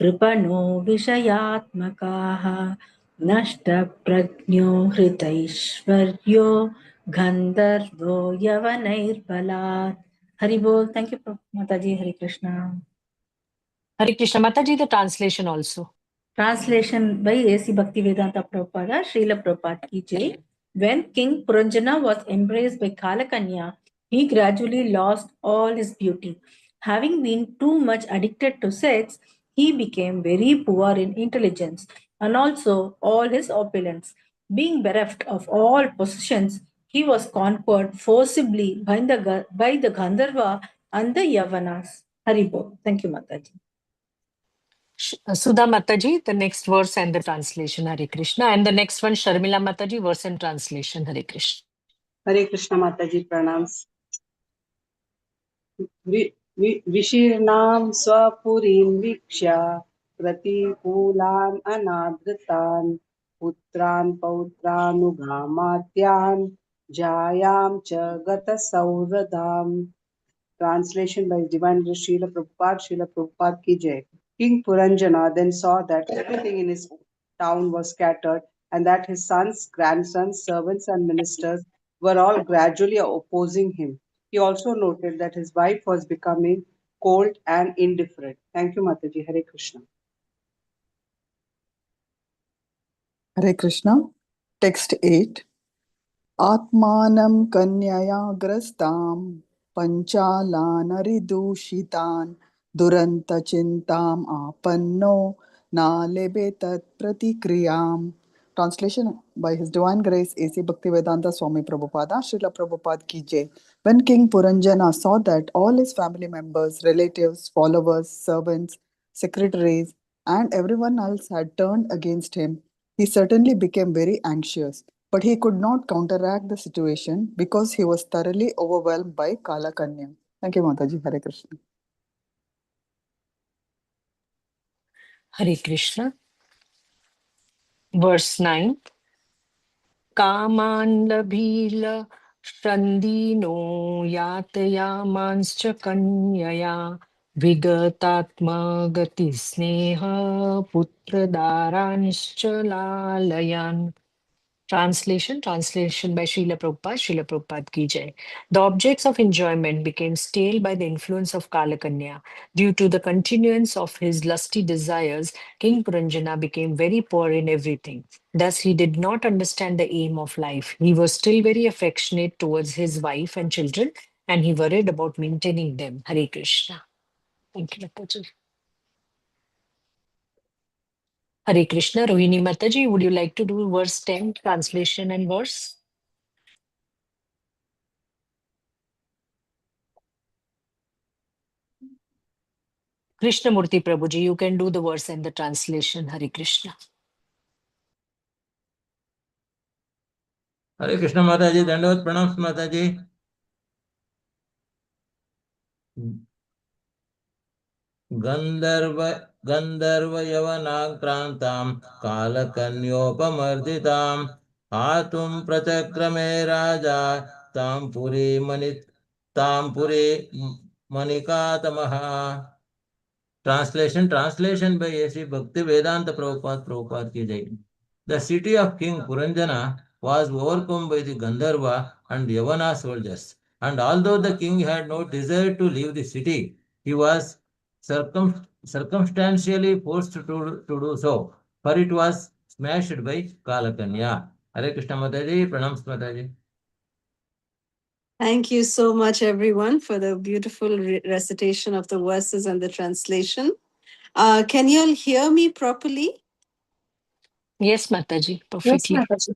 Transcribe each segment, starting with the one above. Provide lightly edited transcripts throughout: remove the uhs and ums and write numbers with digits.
कृपणो विषयात्मकाः नष्टप्रज्ञो हृतैश्वर्यो गन्धर्वो यवनैर्बलात्. हरि बोल. Thank you, Mataji. Hare Krishna. Hare Krishna. Mataji, the translation also. Translation by A.C. Bhaktivedanta Prabhupada, Srila Prabhupada ki jai. When King Puranjana was embraced by Kalakanya, he gradually lost all his beauty. Having been too much addicted to sex, he became very poor in intelligence and also all his opulence. Being bereft of all possessions, he was conquered forcibly by the Gandharva and the Yavanas. Haribol. Thank you, Mataji. Sudha Mataji, the next verse and the translation, Hare Krishna. And the next one, Sharmila Mataji, verse and translation, Hare Krishna. Hare Krishna Mataji pranams. Vishirnam swapurim viksha pratipulan anadritan putran pautranugamatyan jayam cha gata sauradam. Translation by Divine Srila Prabhupada, Srila Prabhupada ki jai. King Puranjana then saw that everything in his town was scattered and that his sons, grandsons, servants, and ministers were all gradually opposing him. He also noted that his wife was becoming cold and indifferent. Thank you, Mataji. Hare Krishna. Hare Krishna. Text 8. Atmanam kanyaya grastam panchalanaridushitaन duranta chintam apanno na lebetat pratikriyam. Translation by His Divine Grace A.C. Bhaktivedanta Swami Prabhupada, Srila Prabhupada ki jai. When King Puranjana saw that all his family members, relatives, followers, servants, secretaries, and everyone else had turned against him, he certainly became very anxious. But he could not counteract the situation because he was thoroughly overwhelmed by Kalakanya. Thank you, Mataji. Hare Krishna. Hare Krishna. Verse 9. Kaman labhila shandino yatayamanscha kanyaya vigatatma gati sneha putra daranischa lalayan. Translation by Srila Prabhupada ki jai. The objects of enjoyment became stale by the influence of Kalakanya. Due to the continuance of his lusty desires, King Puranjana became very poor in everything. Thus, he did not understand the aim of life. He was still very affectionate towards his wife and children, and he worried about maintaining them. Hare Krishna. Thank you, Mataji. Hare Krishna. Rohini Mataji, would you like to do verse 10, translation and verse? Krishnamurti Prabhuji, you can do the verse and the translation. Hare Krishna. Hare Krishna Mataji, Dandavat Pranams Mataji. गंधर्व यवनाक्रांतां कालकन्योपमर्दितां हातुं प्रचक्रमे राजा तां Puri मणिकातमः. Translation by A.C. Bhaktivedanta Prabhupada ki jai. The city of King Puranjana was overcome by the Gandharva and Yavana soldiers, and although the king had no desire to leave the city, he was circumstantially forced to do so, for it was smashed by Kalakanya. Hare Krishna Mataji, Pranams Mataji. Thank you so much, everyone, for the beautiful recitation of the verses and the translation. Can you all hear me properly? Yes, Mataji, perfectly. Yes, Mataji.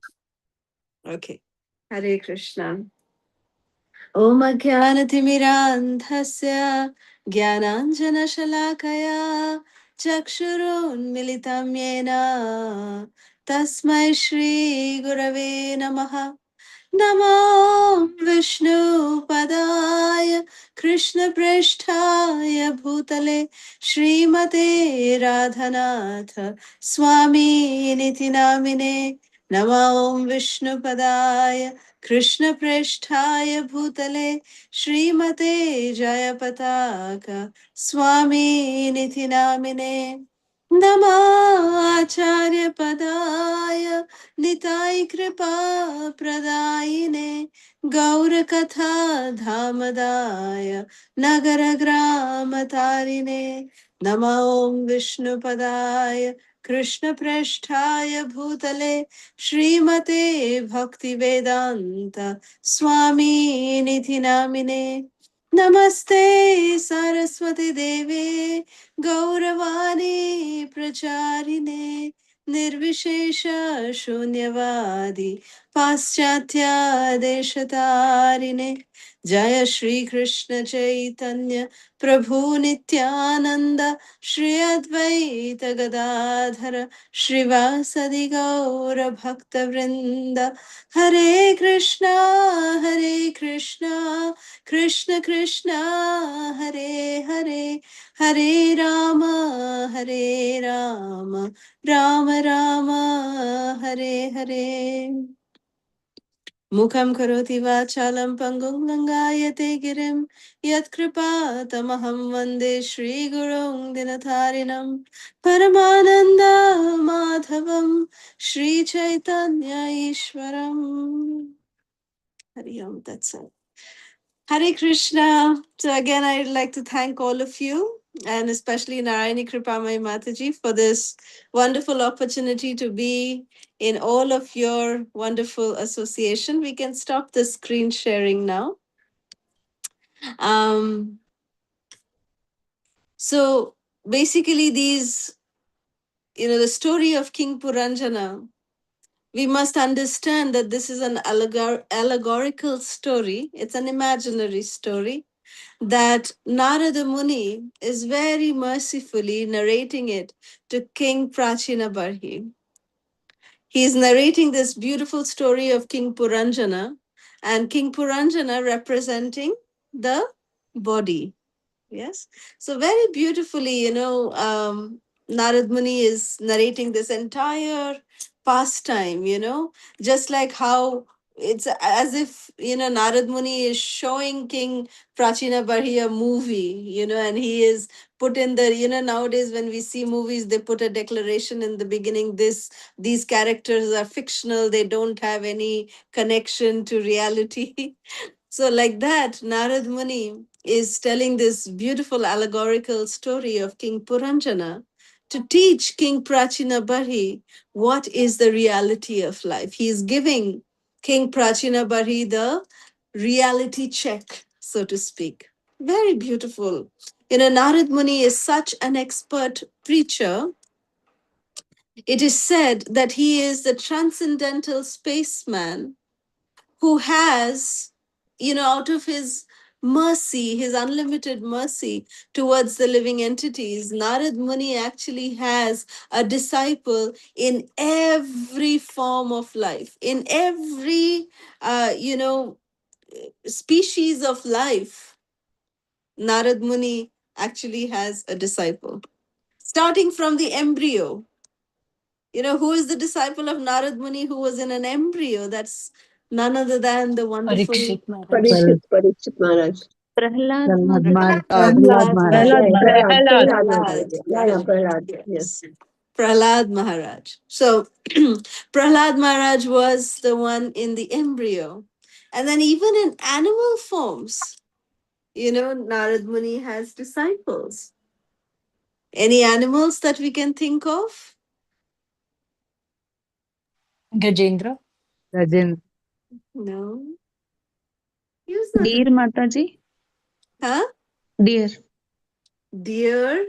Okay. Hare Krishna. Om Ajnanatimirandhasya Jnananjanashalakaya Chakshurunmilitam Yena Tasmai Shri Gurave Namaha. Namo Vishnu Padaya Krishna Prishtaya Bhutale Srimate Radhanatha Swami Niti Namine. Namo Vishnu Padaya Krishna Prishtaya Bhutale Srimate Jayapataka Swami Niti Namine. नमाचार्य पदाय Nitai कृपा प्रदायिने गौरकथा धामदाय नगर ग्राम तारिणे नमो विष्णुपदाय कृष्ण पृष्ठाय भूतले श्रीमते भक्ति वेदांत स्वामी निधि नामिने नमस्ते सरस्वती देवे गौरवाणी प्रचारिणे निर्विशेष शून्यवादी पाश्चात्य देशतारिणे जय श्री कृष्ण चैतन्य प्रभु नित्यानंद श्री अद्वैत गदाधर श्रीवासदि गौर भक्त वृंद हरे कृष्णा कृष्ण कृष्ण हरे हरे हरे राम राम राम हरे हरे मुखं करोति वाचालं पङ्गुं लङ्घयते गिरिं यत्कृपातमहं वन्दे श्रीगुरुं दिनतारिणं परमानन्दमाधवं श्रीचैतन्य ईश्वरम् हरि ओम तत्सत् Hare Krishna. So again, I'd like to thank all of you and especially Narayani Kripamai Mataji for this wonderful opportunity to be in all of your wonderful association. We can stop the screen sharing now. Um, so basically the story of King Puranjana, we must understand that this is an allegorical story. It's an imaginary story that Narada Muni is very mercifully narrating it to King Prachina Barhi. He is narrating this beautiful story of King Puranjana, and King Puranjana representing the body. Yes. So very beautifully, Narad Muni is narrating this entire pastime, just like how it's as if, Narad Muni is showing King Prachina Barhi a movie, and he is put in the, nowadays when we see movies, they put a declaration in the beginning, these characters are fictional, they don't have any connection to reality. So, like that, Narad Muni is telling this beautiful allegorical story of King Puranjana to teach King Prachina Barhi what is the reality of life. He is giving King Prachina Barhi the reality check, so to speak. Very beautiful. Narad Muni is such an expert preacher. It is said that he is the transcendental spaceman who has, out of his mercy, his unlimited mercy towards the living entities, Narad Muni actually has a disciple in every form of life, in every, species of life. Narad Muni actually has a disciple. Starting from the embryo, who is the disciple of Narad Muni who was in an embryo? That's none other than the wonderful Parikshit Maharaj. Parikshit Maharaj. Prahlad Prahlad Maharaj. Prahlad Yeah, Maharaj. yeah, Prahlad Maharaj. Prahlad, Yeah, yeah, Prahlad. Yes. yes. Prahlad Maharaj. So Prahlad Maharaj was the one in the embryo. And then even in animal forms, Narad Muni has disciples. Any animals that we can think of? Gajendra. Rajan. No. Use that. Dear Mataji. Huh? Dear. Deer.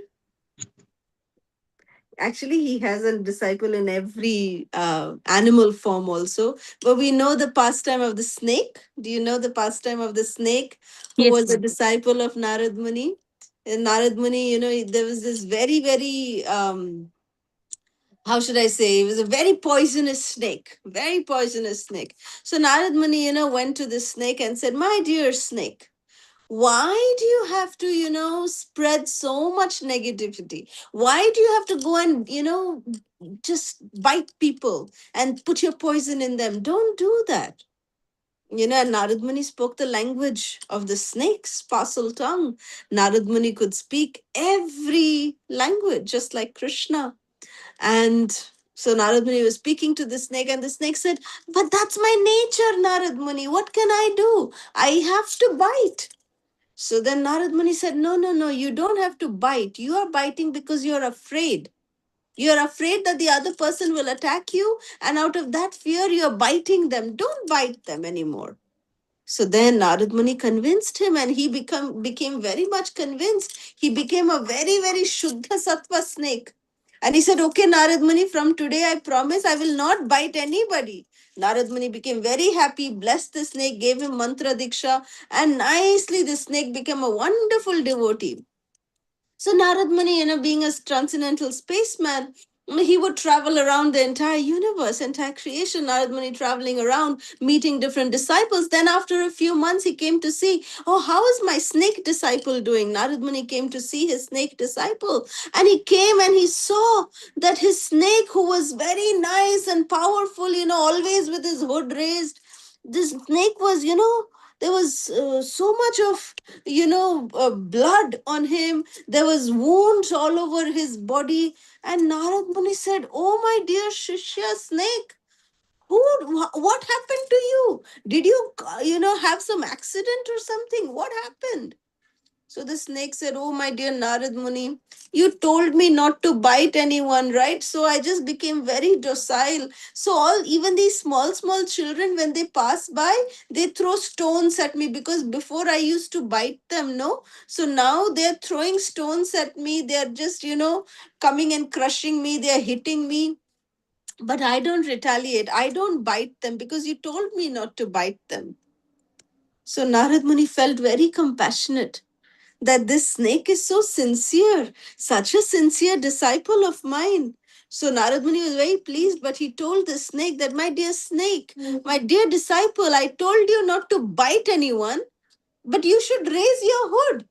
Actually, he has a disciple in every animal form also. But we know the pastime of the snake. Do you know the pastime of the snake who Yes, was a ma'am. disciple of Narad Muni? And Narad Muni, there was this very, very, how should I say, it was a very poisonous snake, very poisonous snake. So Narad Muni, went to the snake and said, "My dear snake, why do you have to spread so much negativity? Why do you have to go and just bite people and put your poison in them? Don't do that." And Narad Muni spoke the language of the snake's parcel tongue. Narad Muni could speak every language, just like Krishna. And so Narad Muni was speaking to the snake, and the snake said, "But that's my nature, Narad Muni. What can I do? I have to bite." So then Narad Muni said, "No, no, no, you don't have to bite. You are biting because you're afraid. You're afraid that the other person will attack you, and out of that fear, you're biting them. Don't bite them anymore." So then Narad Muni convinced him, and he became very much convinced. He became a very, very Shuddha Sattva snake. And he said, "Okay, Narad Muni, from today I promise I will not bite anybody." Narad Muni became very happy, blessed the snake, gave him mantra diksha, and nicely the snake became a wonderful devotee. So Narad Muni, being a transcendental spaceman, he would travel around the entire universe, entire creation. Narad Muni traveling around, meeting different disciples. Then after a few months, he came to see, "Oh, how is my snake disciple doing?" Narad Muni came to see his snake disciple. And he came and he saw that his snake, who was very nice and powerful, always with his hood raised, this snake was, there was so much of, blood on him. There was wounds all over his body. And Narad Muni said, "Oh, my dear Shishya snake, what happened to you? Did you, have some accident or something? What happened?" So the snake said, "Oh, my dear Narad Muni, you told me not to bite anyone, right? So I just became very docile. So even these small, small children, when they pass by, they throw stones at me, because before I used to bite them, no? So now they're throwing stones at me. They're just, coming and crushing me. They're hitting me. But I don't retaliate. I don't bite them because you told me not to bite them." So Narad Muni felt very compassionate that this snake is so sincere, such a sincere disciple of mine. So Narad Muni was very pleased, but he told the snake that, "My dear snake, my dear disciple, I told you not to bite anyone, but you should raise your hood.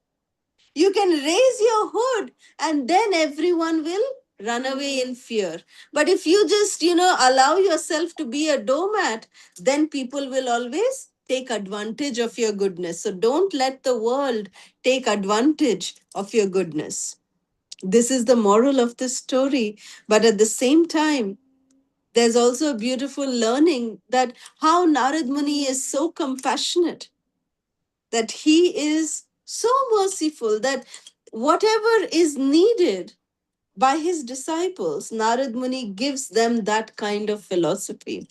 You can raise your hood, and then everyone will run away in fear. But if you just, allow yourself to be a doormat, then people will always take advantage of your goodness. So don't let the world take advantage of your goodness." This is the moral of the story. But at the same time, there's also a beautiful learning that how Narad Muni is so compassionate, that he is so merciful, that whatever is needed by his disciples, Narad Muni gives them that kind of philosophy.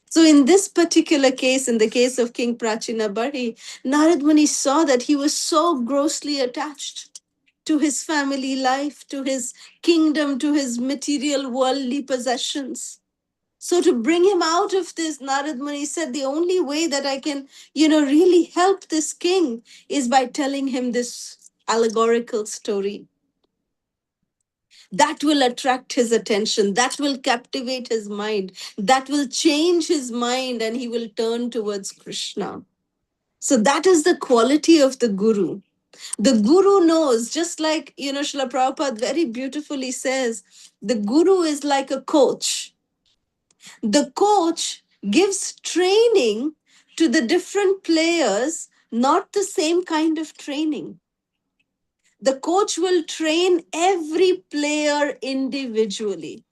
So, in this particular case, in the case of King Prachina Bari, Narad Muni saw that he was so grossly attached to his family life, to his kingdom, to his material worldly possessions. So to bring him out of this, Narad Muni said, the only way that I can, really help this king is by telling him this allegorical story. That will attract his attention, that will captivate his mind, that will change his mind, and he will turn towards Krishna. So that is the quality of the Guru. The Guru knows, just like, Srila Prabhupada very beautifully says, the Guru is like a coach. The coach gives training to the different players, not the same kind of training. The coach will train every player individually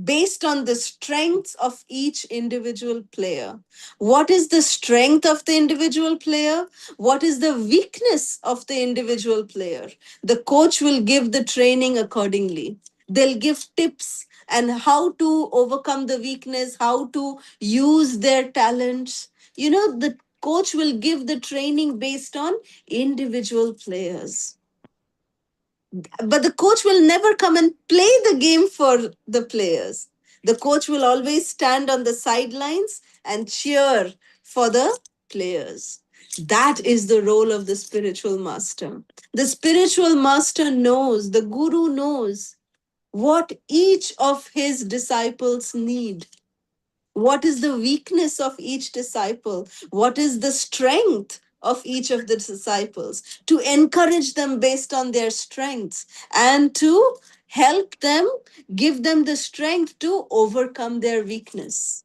based on the strengths of each individual player. What is the strength of the individual player? What is the weakness of the individual player? The coach will give the training accordingly. They'll give tips and how to overcome the weakness, how to use their talents. The coach will give the training based on individual players. But the coach will never come and play the game for the players. The coach will always stand on the sidelines and cheer for the players. That is the role of the spiritual master. The spiritual master knows, the guru knows what each of his disciples need. What is the weakness of each disciple? What is the strength of each of the disciples? To encourage them based on their strengths and to help them, give them the strength to overcome their weakness.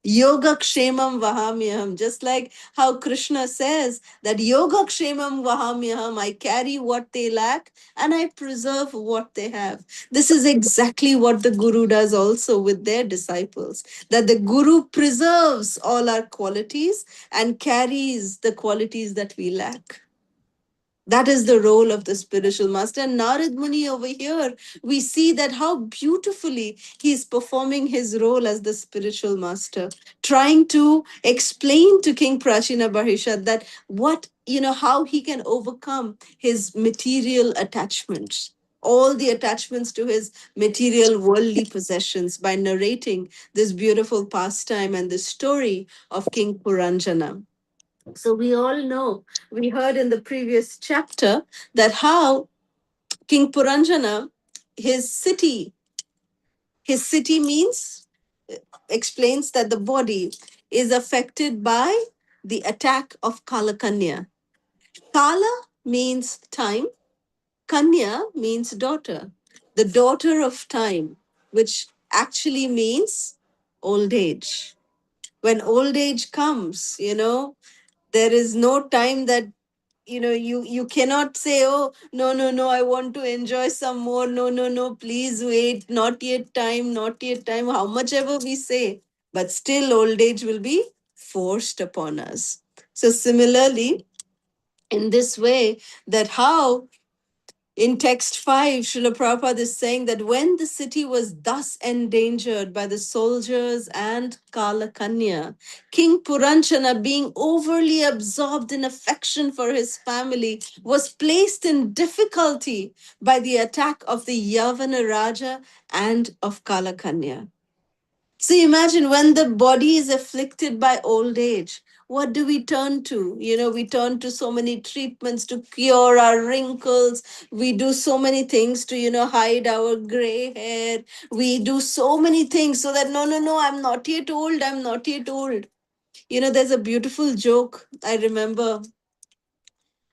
Yoga kshemam vahamyaham. Just like how Krishna says that yoga kshemam vahamyaham, I carry what they lack and I preserve what they have. This is exactly what the Guru does also with their disciples. That the Guru preserves all our qualities and carries the qualities that we lack. That is the role of the spiritual master. And Narad Muni over here, we see that how beautifully he is performing his role as the spiritual master, trying to explain to King Prachina Bahishat that how he can overcome his material attachments, all the attachments to his material worldly possessions, by narrating this beautiful pastime and the story of King Puranjana. So we all know, we heard in the previous chapter that how King Puranjana, his city means, explains that the body is affected by the attack of Kalakanya. Kala means time, Kanya means daughter, the daughter of time, which actually means old age. When old age comes, there is no time that you cannot say, oh, no, no, no, I want to enjoy some more, no, no, no, please wait, not yet time, not yet time, how much ever we say, but still old age will be forced upon us. So similarly, in this way, that how in text 5, Srila Prabhupada is saying that when the city was thus endangered by the soldiers and Kalakanya, King Puranchana, being overly absorbed in affection for his family, was placed in difficulty by the attack of the Yavana Raja and of Kalakanya. So imagine when the body is afflicted by old age, what do we turn to? We turn to so many treatments to cure our wrinkles. We do so many things to, hide our gray hair. We do so many things so that, no, no, no, I'm not yet old. I'm not yet old. There's a beautiful joke I remember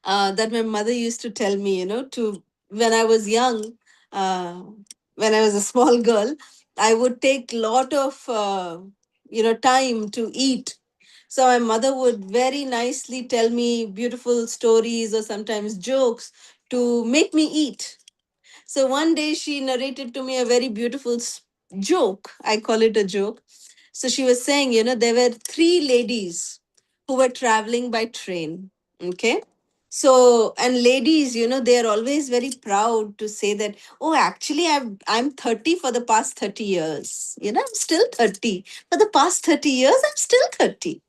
that my mother used to tell me, to when I was young, uh, when I was a small girl, I would take lot of, time to eat. So my mother would very nicely tell me beautiful stories or sometimes jokes to make me eat. So one day she narrated to me a very beautiful joke. I call it a joke. So she was saying, there were three ladies who were traveling by train. Okay. So, and ladies, they are always very proud to say that, oh, actually, I'm 30 for the past 30 years. I'm still 30. For the past 30 years, I'm still 30.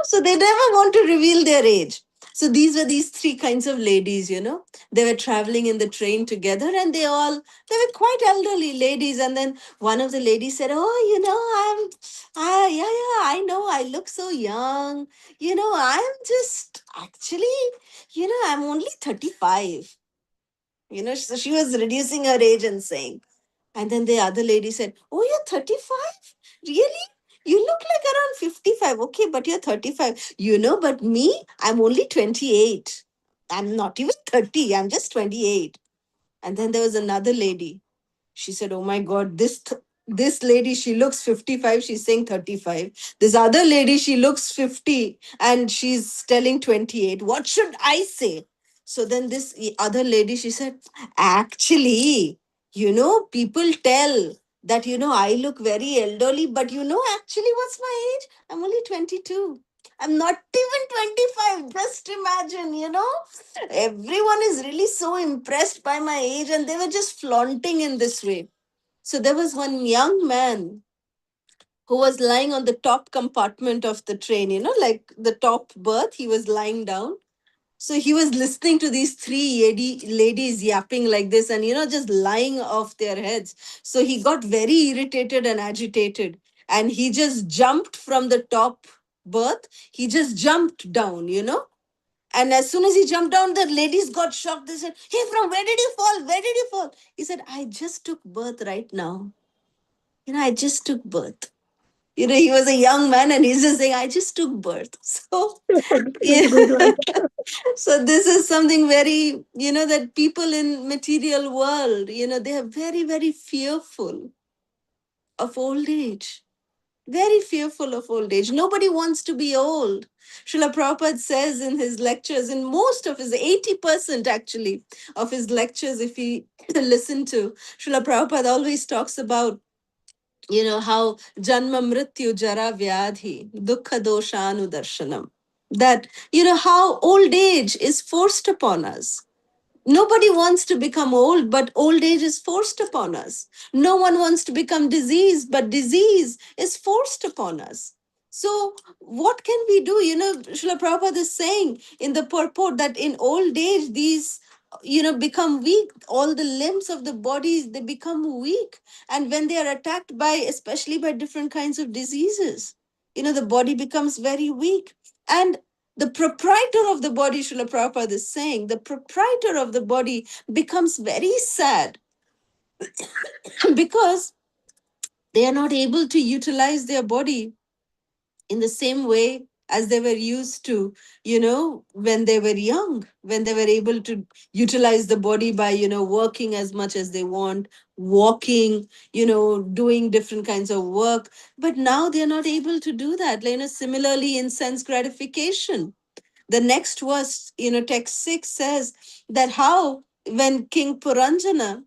So they never want to reveal their age. So these were these three kinds of ladies, they were traveling in the train together, and they were quite elderly ladies. And then one of the ladies said, oh, yeah, I know, I look so young. I'm just actually, I'm only 35. So she was reducing her age and saying, and then the other lady said, oh, you're 35? Really? You look like around 55. Okay, but you're 35. But me, I'm only 28. I'm not even 30. I'm just 28. And then there was another lady. She said, oh my God, this lady, she looks 55. She's saying 35. This other lady, she looks 50 and she's telling 28. What should I say? So then this other lady, she said, actually, people tell that, I look very elderly, but actually, what's my age? I'm only 22. I'm not even 25. Just imagine, everyone is really so impressed by my age, and they were just flaunting in this way. So there was one young man who was lying on the top compartment of the train, like the top berth. He was lying down. So he was listening to these three ladies yapping like this and, just lying off their heads. So he got very irritated and agitated. And he just jumped from the top berth. He just jumped down. And as soon as he jumped down, the ladies got shocked. They said, hey, from where did you fall? Where did you fall? He said, I just took birth right now. I just took birth. He was a young man and he's just saying, I just took birth. So, That's yeah. a good one. So this is something very, that people in material world, they are very, very fearful of old age. very fearful of old age. Nobody wants to be old. Srila Prabhupada says in his lectures, in most of his 80% actually of his lectures, if you listen to, Srila Prabhupada always talks about, how janma mrityu jara vyadhi dukkha doshanu darshanam. That, how old age is forced upon us. Nobody wants to become old, but old age is forced upon us. No one wants to become diseased, but disease is forced upon us. So, what can we do? Srila Prabhupada is saying in the purport that in old age, these, become weak. All the limbs of the bodies, they become weak. And when they are attacked by, especially by different kinds of diseases, the body becomes very weak. And the proprietor of the body, Srila Prabhupada is saying, the proprietor of the body becomes very sad because they are not able to utilize their body in the same way as they were used to, when they were young, when they were able to utilize the body by, working as much as they want, walking, doing different kinds of work. But now they're not able to do that. Similarly in sense gratification. The next verse, text 6 says that how when King Puranjana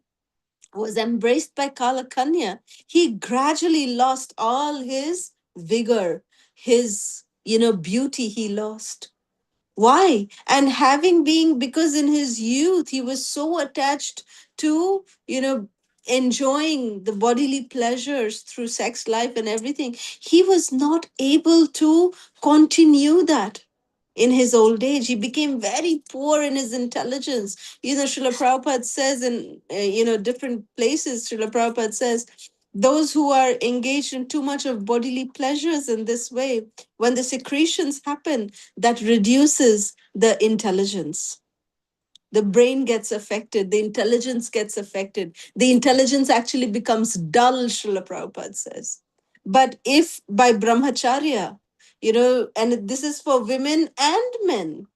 was embraced by Kalakanya, he gradually lost all his vigor, his, beauty he lost. Why? And having been, because in his youth, he was so attached to, enjoying the bodily pleasures through sex life and everything, he was not able to continue that in his old age. He became very poor in his intelligence. Srila Prabhupada says in, different places, Srila Prabhupada says, those who are engaged in too much of bodily pleasures in this way, when the secretions happen, that reduces the intelligence. The brain gets affected, the intelligence gets affected. The intelligence actually becomes dull, Srila Prabhupada says. But if by brahmacharya, and this is for women and men,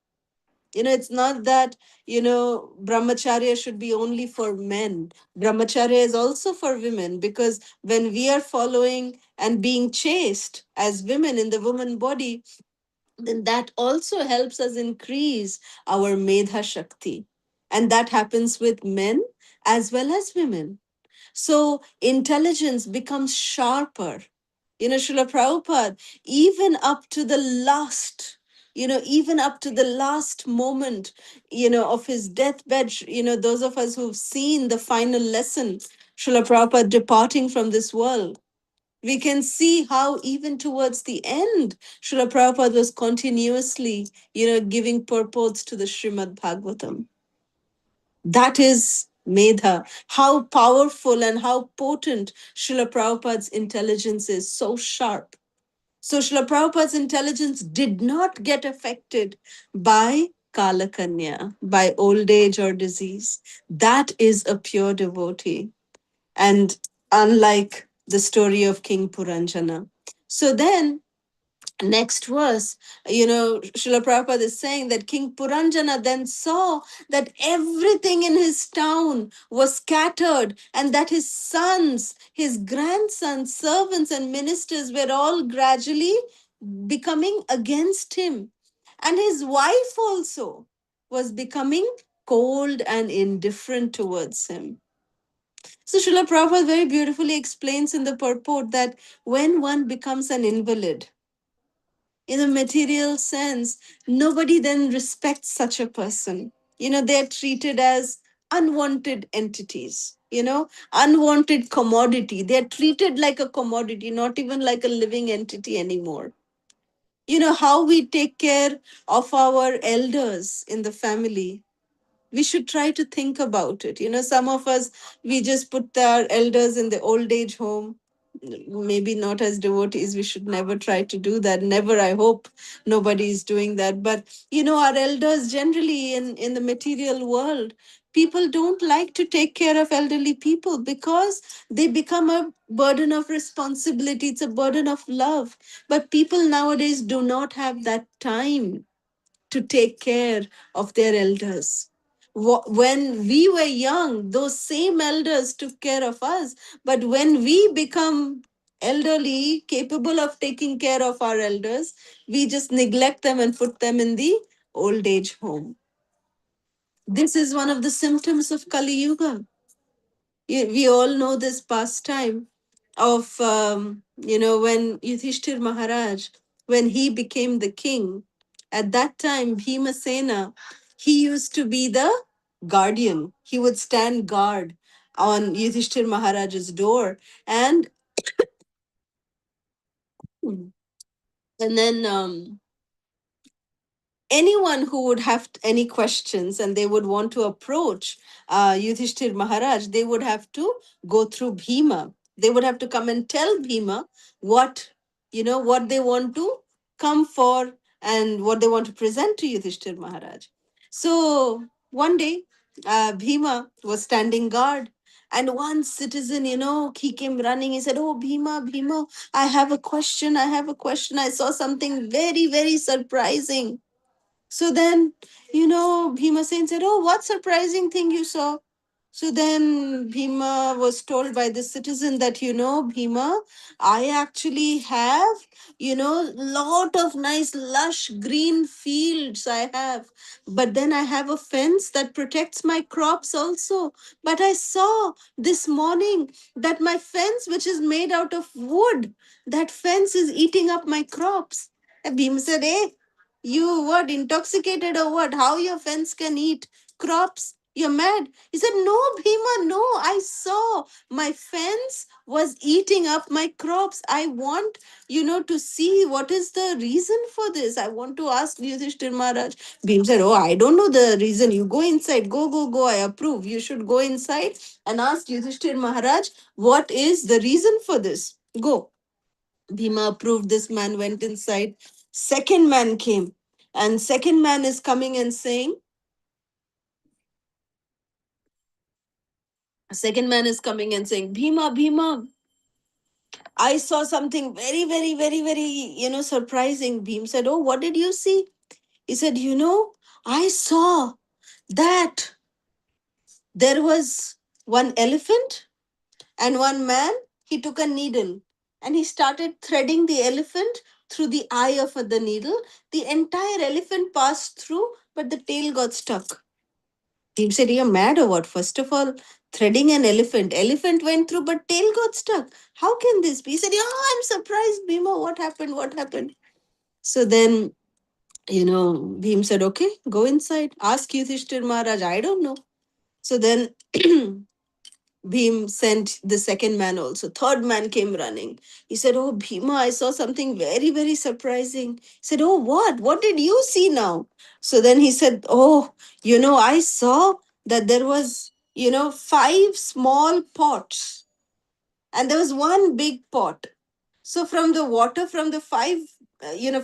it's not that, brahmacharya should be only for men. Brahmacharya is also for women, because when we are following and being chaste as women in the woman body, then that also helps us increase our medha shakti. And that happens with men as well as women. So intelligence becomes sharper. Srila Prabhupada, even up to the last, even up to the last moment, of his deathbed, those of us who've seen the final lesson, Srila Prabhupada departing from this world, we can see how even towards the end, Srila Prabhupada was continuously, giving purports to the Srimad Bhagavatam. That is Medha. How powerful and how potent Srila Prabhupada's intelligence is, so sharp. So Srila Prabhupada's intelligence did not get affected by Kalakanya, by old age or disease. That is a pure devotee. And unlike the story of King Puranjana. So then, next verse, Srila Prabhupada is saying that King Puranjana then saw that everything in his town was scattered, and that his sons, his grandsons, servants, and ministers were all gradually becoming against him. And his wife also was becoming cold and indifferent towards him. So Srila Prabhupada very beautifully explains in the purport that when one becomes an invalid, in a material sense, nobody then respects such a person. They're treated as unwanted entities, unwanted commodity. They're treated like a commodity, not even like a living entity anymore. How we take care of our elders in the family, we should try to think about it. Some of us, we just put our elders in the old age home. Maybe not as devotees, we should never try to do that. Never, I hope nobody is doing that. But, our elders generally in the material world, people don't like to take care of elderly people because they become a burden of responsibility. It's a burden of love. But people nowadays do not have that time to take care of their elders. When we were young, those same elders took care of us. But when we become elderly, capable of taking care of our elders, we just neglect them and put them in the old age home. This is one of the symptoms of Kali Yuga. We all know this pastime of, when Yudhishthir Maharaj, when he became the king, at that time, Bhimasena, he used to be the guardian. He would stand guard on Yudhishthir Maharaj's door. And then anyone who would have any questions and they would want to approach Yudhishthir Maharaj, they would have to go through Bhima. They would have to come and tell Bhima what, what they want to come for and what they want to present to Yudhishthir Maharaj. So one day, Bhima was standing guard. And one citizen, he came running. He said, "Oh, Bhima, Bhima, I have a question. I have a question. I saw something very, very surprising." So then, Bhimasen said, "Oh, what surprising thing you saw?" So then Bhima was told by the citizen that, Bhima, I actually have, lot of nice lush green fields I have. But then I have a fence that protects my crops also. But I saw this morning that my fence, which is made out of wood, that fence is eating up my crops. And Bhima said, "Hey, you what, intoxicated or what? How your fence can eat crops? You're mad." He said, "No, Bhima, no. I saw my fence was eating up my crops. I want, to see what is the reason for this. I want to ask Yudhishthir Maharaj." Bhima said, "Oh, I don't know the reason. You go inside. Go, go, go. I approve. You should go inside and ask Yudhishthir Maharaj what is the reason for this. Go." Bhima approved. This man went inside. Second man came. And second man is coming and saying, "Bhima, Bhima, I saw something very, very, very, very, surprising." Bhim said, "Oh, what did you see?" He said, "I saw that there was one elephant and one man. He took a needle and he started threading the elephant through the eye of the needle. The entire elephant passed through, but the tail got stuck." Team said, "You're mad or what? First of all, threading an elephant went through, but tail got stuck. How can this be?" He said, "Yeah, I'm surprised, Bhima. What happened? What happened?" So then, Bhim said, "Okay, go inside. Ask Yudhishthir Maharaj. I don't know." So then Bhim sent the second man also. Third man came running. He said, "Oh, Bhima, I saw something very, very surprising." He said, "Oh, what? What did you see now?" So then he said, "Oh, I saw that there was, five small pots and there was one big pot. So from the water from the five,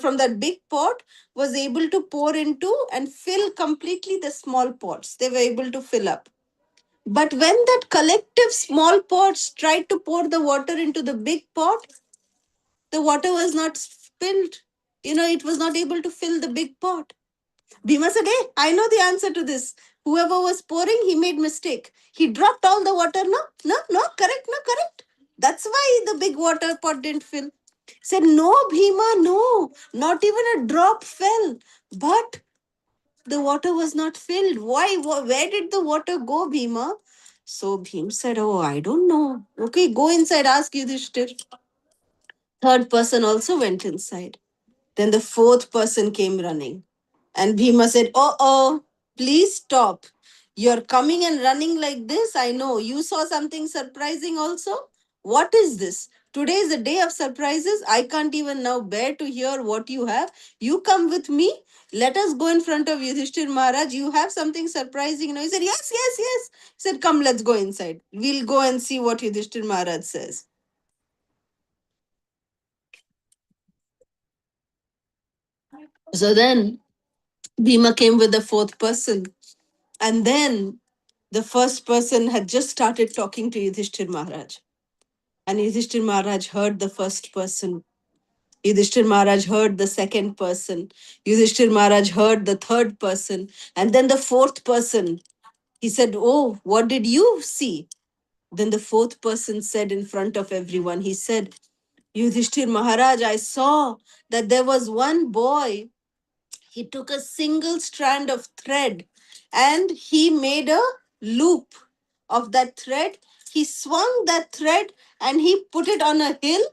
from that big pot was able to pour into and fill completely the small pots. They were able to fill up. But when that collective small pots tried to pour the water into the big pot, the water was not spilled. It was not able to fill the big pot. Bhima said, "Hey, I know the answer to this. Whoever was pouring, he made mistake. He dropped all the water. No, no, no, correct, no, correct. That's why the big water pot didn't fill." Said, "No, Bhima, no, not even a drop fell. But the water was not filled. Why? Where did the water go, Bhima?" So Bhim said, "Oh, I don't know. Okay, go inside, ask Yudhishthir." Third person also went inside. Then the fourth person came running. And Bhima said, "Oh, please stop. You're coming and running like this. I know. You saw something surprising also. What is this? Today is a day of surprises. I can't even now bear to hear what you have. You come with me. Let us go in front of Yudhishthir Maharaj. You have something surprising." He said, "Yes, yes, yes." He said, "Come, let's go inside. We'll go and see what Yudhishthir Maharaj says." So then Bhima came with the fourth person. And then the first person had just started talking to Yudhishthir Maharaj. And Yudhishthir Maharaj heard the first person. Yudhishthir Maharaj heard the second person. Yudhishthir Maharaj heard the third person. And then the fourth person. He said, "Oh, what did you see?" Then the fourth person said in front of everyone, he said, Yudhishthir Maharaj, I saw that there was one boy. He took a single strand of thread and he made a loop of that thread. He swung that thread and he put it on a hill,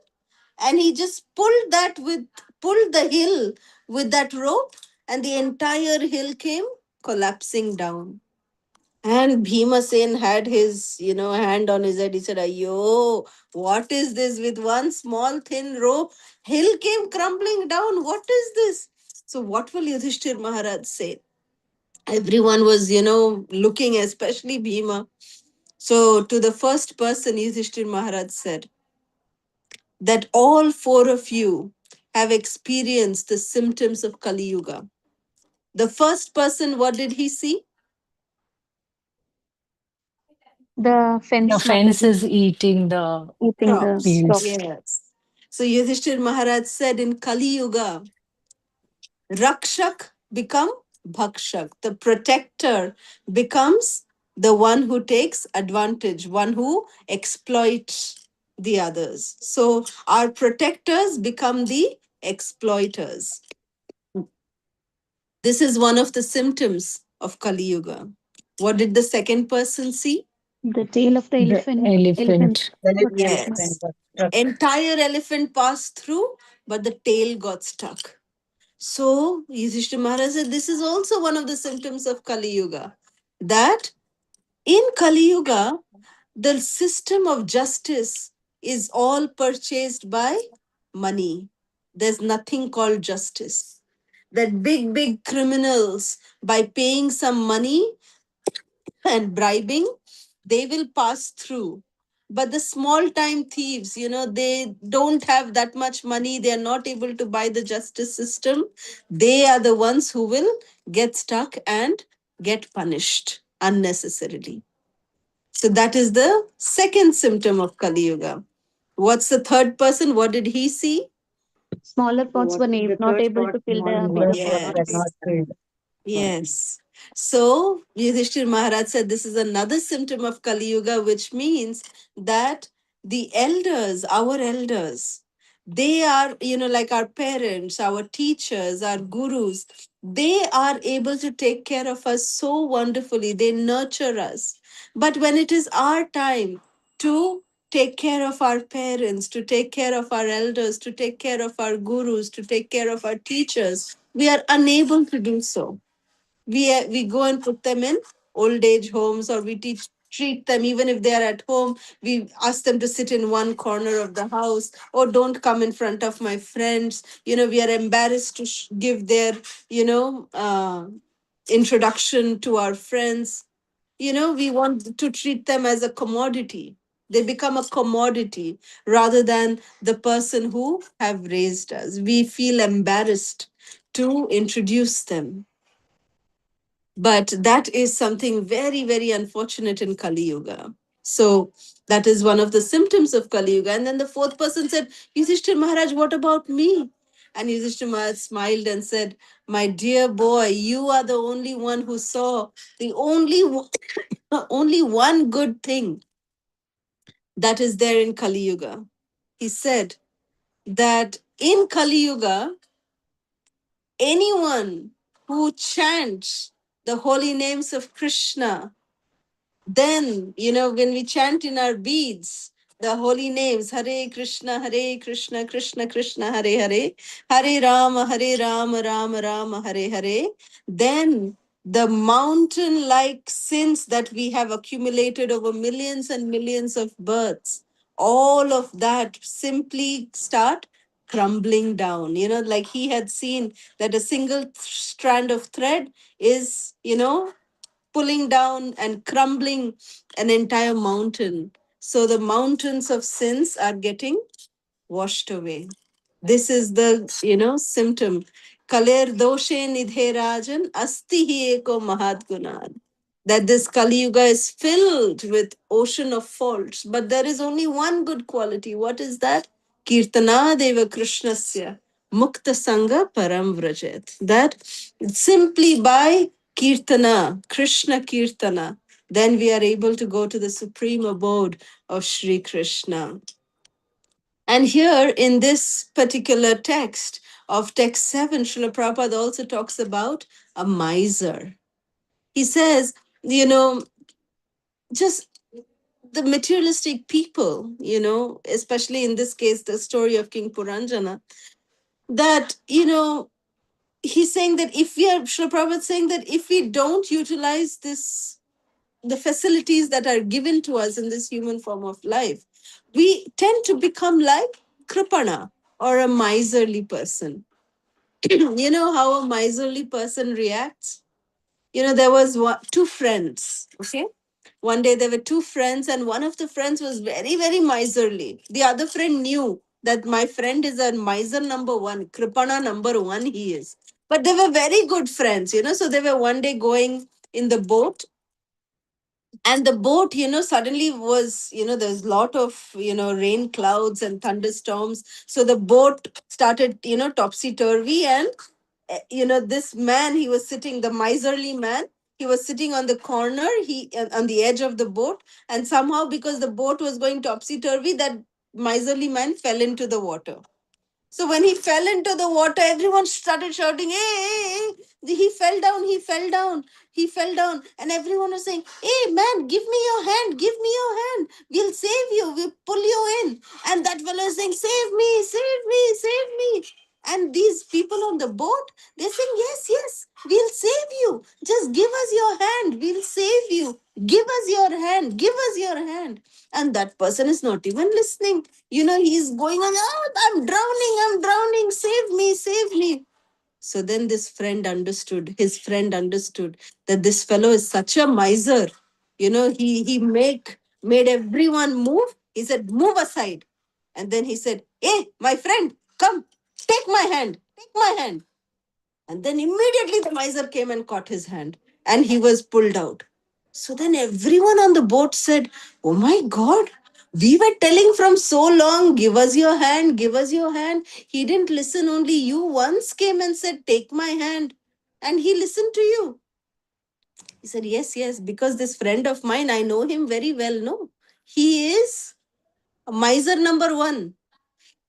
and he just pulled the hill with that rope, and the entire hill came collapsing down. And Bhimasen had his, hand on his head. He said, Ayo, what is this? With one small thin rope, hill came crumbling down. What is this? So, what will Yudhishthir Maharaj say? Everyone was, looking, especially Bhima. So, to the first person, Yudhishthir Maharaj said that all four of you have experienced the symptoms of Kali Yuga. The first person, what did he see? The The fence fence Mataji is eating the eating the Crops. fields. crops. Yes. So Yudhishthir Maharaj said in Kali Yuga, Rakshak become Bhakshak. The protector becomes the one who takes advantage, one who exploits the others. So our protectors become the exploiters. This is one of the symptoms of Kali Yuga. What did the second person see? The tail of the The elephant elephant. got stuck. Yes. Entire elephant passed through, but the tail got stuck. So Yudhishthira Maharaj said, this is also one of the symptoms of Kali Yuga. That in Kali Yuga, the system of justice is all purchased by money. There's nothing called justice. That big criminals, by paying some money and bribing, they will pass through. But the small time thieves, they don't have that much money. They are not able to buy the justice system. They are the ones who will get stuck and get punished unnecessarily. So that is the second symptom of Kali Yuga. What's the third person? What did he see? Smaller pots were not able to fill the bigger Yes. pots. Yes. So Yudhishthir Maharaj said this is another symptom of Kali Yuga, which means that the elders, our elders, they are, like our parents, our teachers, our gurus, they are able to take care of us so wonderfully. They nurture us. But when it is our time to take care of our parents, to take care of our elders, to take care of our gurus, to take care of our teachers, we are unable to do so. We go and put them in old age homes, or we treat them. Even if they are at home, we ask them to sit in one corner of the house, or don't come in front of my friends. We are embarrassed to give their introduction to our friends. We want to treat them as a commodity. They become a commodity rather than the person who have raised us. We feel embarrassed to introduce them. But that is something very unfortunate in Kali Yuga. So that is one of the symptoms of Kali Yuga. And then the fourth person said, Yudhishthir Maharaj, what about me? And Yudhishthir Maharaj smiled and said, my dear boy, you are the only one who saw the only one good thing that is there in Kali Yuga. He said that in Kali Yuga, anyone who chants the holy names of Krishna, then, when we chant in our beads, the holy names, Hare Krishna, Krishna Krishna, Hare Hare, Hare Rama, Rama Rama, Hare Hare, then the mountain like sins that we have accumulated over millions and millions of births, all of that simply start crumbling down. Like he had seen that a single strand of thread is, pulling down and crumbling an entire mountain. So the mountains of sins are getting washed away. This is the, symptom. Kaler doshe nidhe rajan asti hi eko mahat gunan. That this Kali Yuga is filled with ocean of faults, but there is only one good quality. What is that? Kirtana deva Krishnasya mukta sangha param vrajet. That simply by Kirtana, Krishna Kirtana, then we are able to go to the supreme abode of Sri Krishna. And here in this particular text of text 7, Srila Prabhupada also talks about a miser. He says, you know, just the materialistic people, especially in this case, the story of King Puranjana, that, he's saying that if we are, Srila Prabhupada is saying that if we don't utilize the facilities that are given to us in this human form of life, we tend to become like Kripana or a miserly person. You know how a miserly person reacts? There was two friends, okay? One day there were two friends, and one of the friends was very, very miserly. The other friend knew that my friend is a miser number one, Kripana number one, he is. But they were very good friends, so they were one day going in the boat, and the boat suddenly was there's a lot of rain clouds and thunderstorms, so the boat started topsy turvy, and this man, he was sitting, the miserly man, he was sitting on the corner, he on the edge of the boat, and somehow, because the boat was going topsy turvy, that miserly man fell into the water. So when he fell into the water, everyone started shouting, hey, hey, hey, he fell down, he fell down, he fell down. And everyone was saying, hey, man, give me your hand, give me your hand. We'll save you, we'll pull you in. And that fellow is saying, save me, save me, save me. And these people on the boat, they're saying, yes, yes, we'll save you. Just give us your hand, we'll save you. Give us your hand, give us your hand. And that person is not even listening. He's going on, oh, I'm drowning, save me, save me. So then his friend understood that this fellow is such a miser. He made everyone move. He said, move aside. And then he said, hey, my friend, come, take my hand, take my hand. And then immediately the miser came and caught his hand, and he was pulled out. So then everyone on the boat said, oh my God, we were telling from so long, give us your hand, give us your hand. He didn't listen, only you once came and said, take my hand. And he listened to you. He said, yes, yes, because this friend of mine, I know him very well. No, he is a miser number one.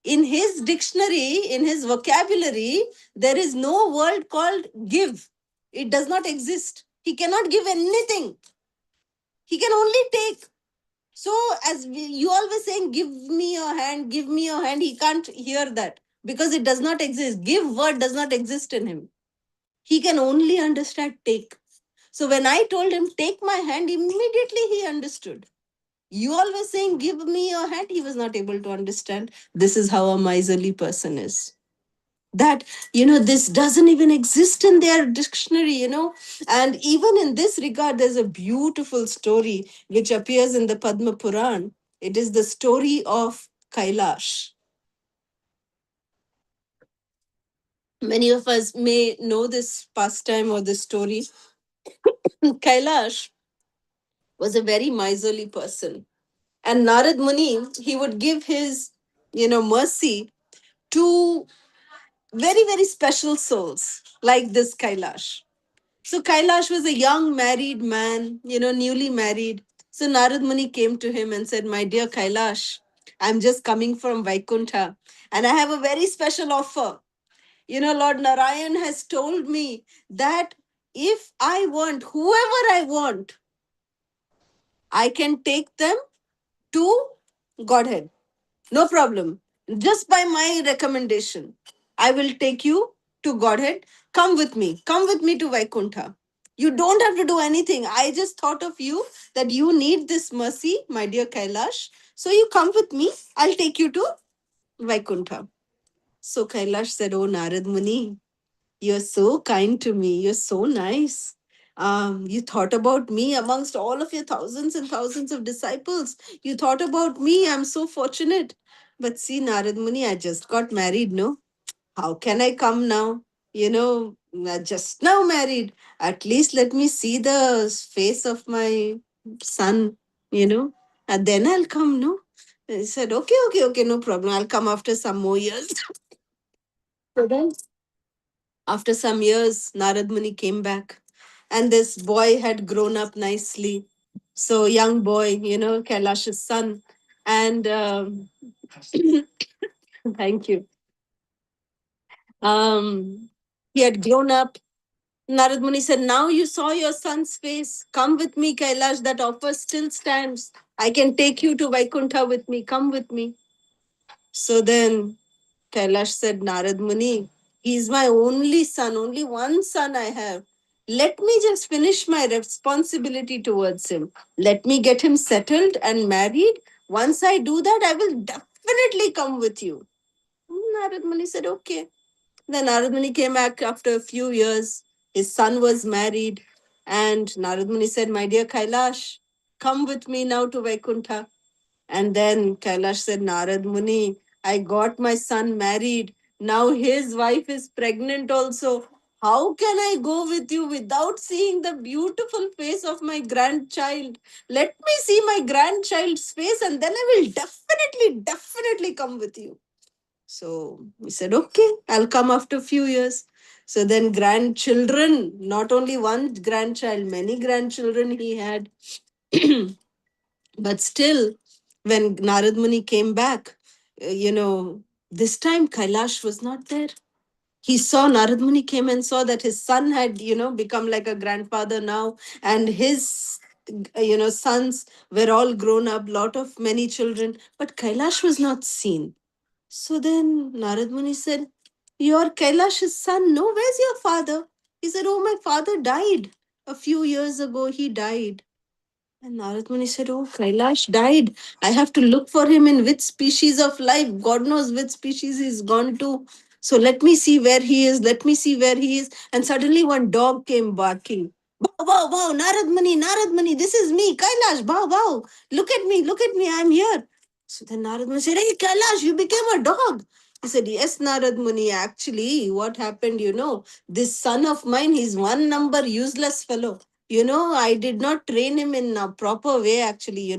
In his dictionary, in his vocabulary, there is no word called give. It does not exist. He cannot give anything. He can only take. So, as you always saying, give me your hand, give me your hand, he can't hear that because it does not exist. Give word does not exist in him. He can only understand take. So, when I told him, take my hand, immediately he understood. You always saying, give me your hand, he was not able to understand. This is how a miserly person is. That this doesn't even exist in their dictionary. And even in this regard, there's a beautiful story which appears in the Padma Puran. It is the story of Kailash. Many of us may know this pastime or this story. Kailash was a very miserly person, and Narad Muni, he would give his mercy to very, very special souls like this Kailash. So Kailash was a young married man, newly married. So Narad Muni came to him and said, my dear Kailash, I'm just coming from Vaikuntha and I have a very special offer. Lord Narayan has told me that if I want, whoever I want, I can take them to Godhead. No problem. Just by my recommendation, I will take you to Godhead. Come with me. Come with me to Vaikuntha. You don't have to do anything. I just thought of you that you need this mercy, my dear Kailash. So you come with me. I'll take you to Vaikuntha. So Kailash said, oh, Narad Muni, you're so kind to me. You're so nice. You thought about me amongst all of your thousands and thousands of disciples. You thought about me. I'm so fortunate. But see, Narad Muni, I just got married, no? How can I come now? I just now married. At least let me see the face of my son, and then I'll come, no? I said, okay, okay, okay, no problem. I'll come after some more years. So then after some years, Narad Muni came back, and this boy had grown up nicely. So, young boy, Kailash's son. And Thank you. He had grown up. Narad Muni said, now you saw your son's face. Come with me, Kailash. That offer still stands. I can take you to Vaikuntha with me. Come with me. So then Kailash said, Narad Muni, he's my only son, only one son I have. Let me just finish my responsibility towards him. Let me get him settled and married. Once I do that, I will definitely come with you. Narad Muni said, okay. Then Narad Muni came back after a few years. His son was married. And Narad Muni said, my dear Kailash, come with me now to Vaikuntha. And then Kailash said, Narad Muni, I got my son married. Now his wife is pregnant also. How can I go with you without seeing the beautiful face of my grandchild? Let me see my grandchild's face and then I will definitely come with you. So we said, okay, I'll come after a few years. So then grandchildren, not only one grandchild, many grandchildren he had. But still, when Narad Muni came back, this time Kailash was not there. He saw Narad Muni came and saw that his son had, become like a grandfather now, and his, sons were all grown up, many children, but Kailash was not seen. So then Narad Muni said, you're Kailash's son. No, where's your father? He said, oh, my father died. A few years ago, he died. And Narad Muni said, oh, Kailash died. I have to look for him in which species of life. God knows which species he's gone to. So let me see where he is. Let me see where he is. And suddenly one dog came barking. Bow, bow, bow, Narad Muni, this is me, Kailash, bow, bow. Look at me, I'm here. So then Narad Muni said, hey, Kailash, you became a dog. He said, yes, Narad Muni, actually, what happened, this son of mine, he's one number useless fellow. I did not train him in a proper way, actually,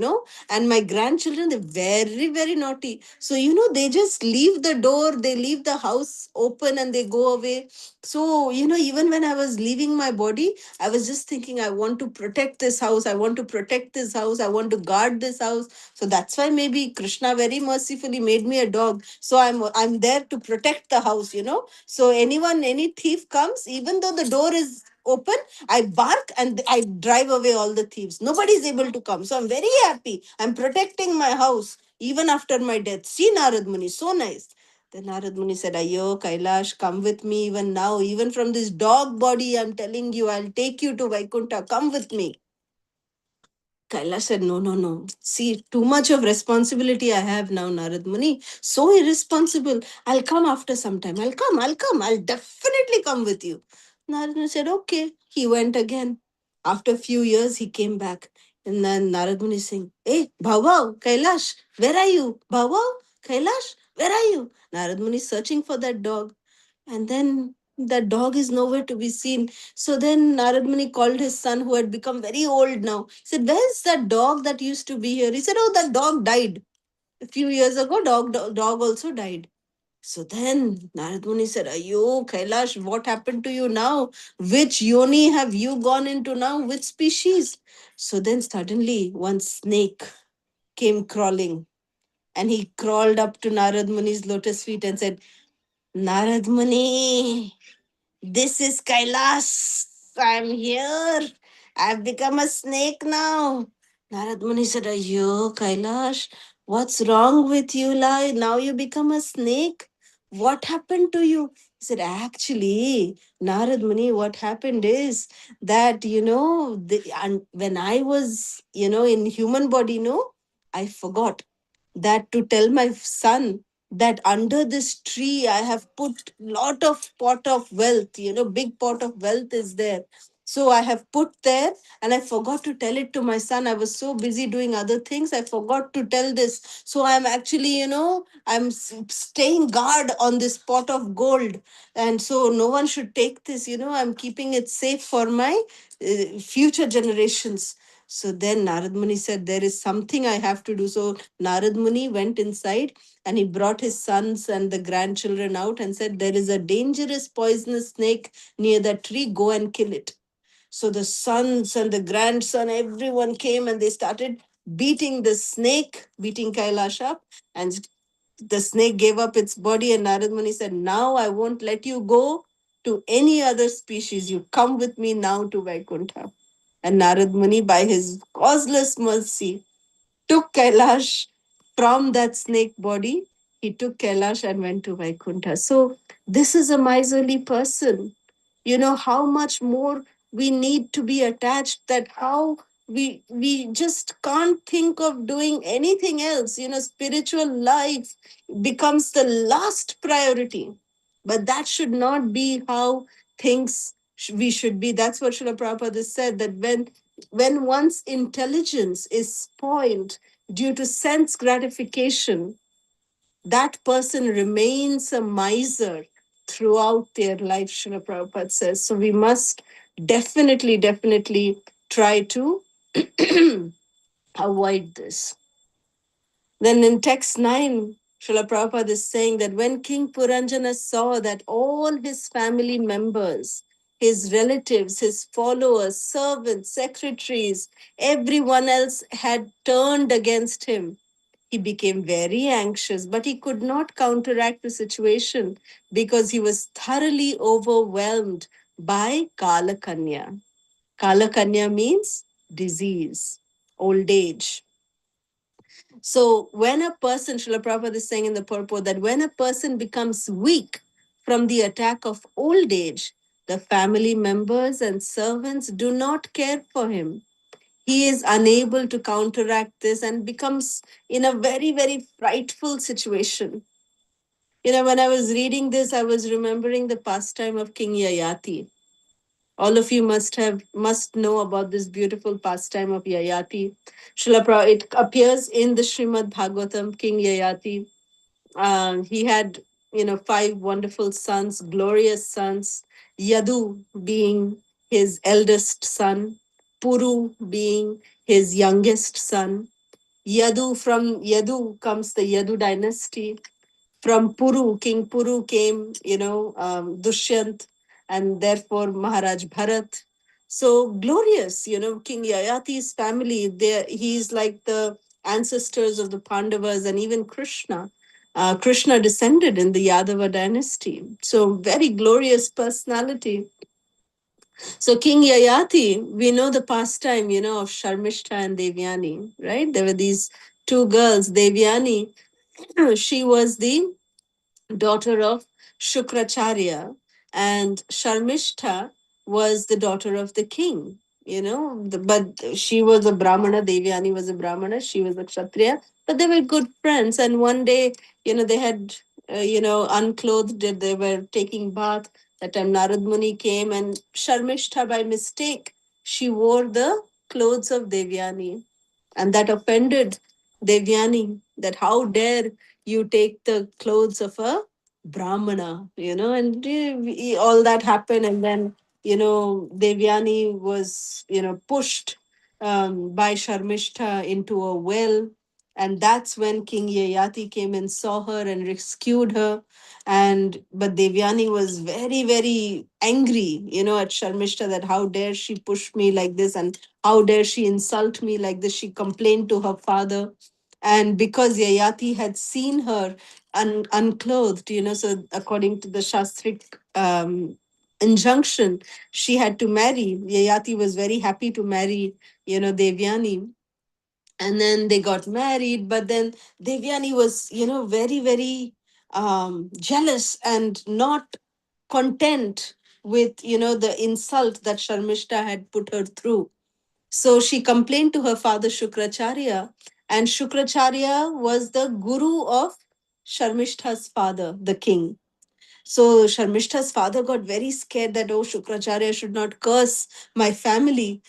and my grandchildren, they're very, very naughty. So, they just leave the door, they leave the house open and they go away. So, even when I was leaving my body, I was just thinking, I want to protect this house. I want to protect this house. I want to guard this house. So that's why maybe Krishna very mercifully made me a dog. So I'm there to protect the house, So any thief comes, even though the door is open, I bark and I drive away all the thieves. Nobody is able to come. So I'm very happy. I'm protecting my house even after my death. See, Narad Muni, so nice. Then Narad Muni said, Ayo, Kailash, come with me even now. Even from this dog body, I'm telling you, I'll take you to Vaikuntha. Come with me. Kailash said, no, no, no. See, too much of responsibility I have now, Narad Muni. So irresponsible. I'll come after some time. I'll come. I'll definitely come with you. Narad Muni said, okay. He went again. After a few years, he came back. And then Narad Muni saying, hey, Bhava, Kailash, where are you? Bhava, Kailash, where are you? Narad Muni is searching for that dog. And then that dog is nowhere to be seen. So then Narad Muni called his son, who had become very old now. He said, where's that dog that used to be here? He said, oh, that dog died. A few years ago, dog also died. So then Narad Muni said, Ayo, Kailash, what happened to you now? Which yoni have you gone into now? Which species? So then suddenly one snake came crawling, and he crawled up to Narad Muni's lotus feet and said, Narad Muni, this is Kailash. I'm here. I've become a snake now. Narad Muni said, Ayo, Kailash, what's wrong with you? Now you become a snake. What happened to you? He said, actually, Narad Muni, what happened is that, when I was, in human body, I forgot that to tell my son that under this tree I have put lot of pot of wealth, big pot of wealth is there. So I have put there, and I forgot to tell it to my son. I was so busy doing other things, I forgot to tell this. So I'm actually, staying guard on this pot of gold, and so no one should take this. I'm keeping it safe for my future generations. So then Narad Muni said, there is something I have to do. So Narad Muni went inside and he brought his sons and the grandchildren out and said, there is a dangerous poisonous snake near that tree. Go and kill it. So the sons and the grandson, everyone came and they started beating the snake, beating Kailash up. And The snake gave up its body, and Narad Muni said, "Now I won't let you go to any other species. You come with me now to Vaikuntha." And Narad Muni, by his causeless mercy, took Kailash from that snake body. He took Kailash and went to Vaikuntha. So, this is a miserly person. You know how much more we need to be attached, that how we just can't think of doing anything else. Spiritual life becomes the last priority. But that should not be how things we should be. That's what Srila Prabhupada said, that when one's intelligence is spoiled due to sense gratification, that person remains a miser throughout their life, Srila Prabhupada says. So we must definitely try to avoid this. Then in text 9, Srila Prabhupada is saying that when King Puranjana saw that all his family members, his relatives, his followers, servants, secretaries, everyone else had turned against him, he became very anxious, but he could not counteract the situation because he was thoroughly overwhelmed by Kalakanya. Kalakanya means disease, old age. So when a person, Srila Prabhupada is saying in the purport that when a person becomes weak from the attack of old age, the family members and servants do not care for him. He is unable to counteract this and becomes in a very frightful situation. When I was reading this, I was remembering the pastime of King Yayati. All of you must know about this beautiful pastime of Yayati. It appears in the Srimad Bhagavatam, King Yayati. He had, 5 wonderful sons, glorious sons. Yadu being his eldest son, Puru being his youngest son. From Yadu comes the Yadu dynasty. From Puru, King Puru came, Dushyant, and therefore Maharaj Bharat. So glorious, King Yayati's family. He's like the ancestors of the Pandavas and even Krishna. Krishna descended in the Yadava dynasty. So very glorious personality. So King Yayati, we know the pastime, of Sharmishta and Devyani, right? There were these 2 girls. Devyani, she was the daughter of Shukracharya, and Sharmishta was the daughter of the king. But she was a Brahmana, Devyani was a Brahmana, she was a Kshatriya, but they were good friends. And one day, they had, unclothed, they were taking bath. That time Narad Muni came, and Sharmishta, by mistake, she wore the clothes of Devyani, and that offended Devyani, that how dare you take the clothes of a Brahmana, and all that happened. And then, Devyani was, pushed by Sharmishta into a well. And that's when King Yayati came and saw her and rescued her. But Devyani was very angry, at Sharmishta, that how dare she push me like this, and how dare she insult me like this. She complained to her father. And because Yayati had seen her unclothed, so according to the Shastric injunction, she had to marry. Yayati was very happy to marry, Devyani. And then they got married, but then Devyani was, very jealous and not content with, the insult that Sharmishta had put her through. So she complained to her father Shukracharya, and Shukracharya was the guru of Sharmishta's father, the king. So Sharmishta's father got very scared that, oh, Shukracharya should not curse my family.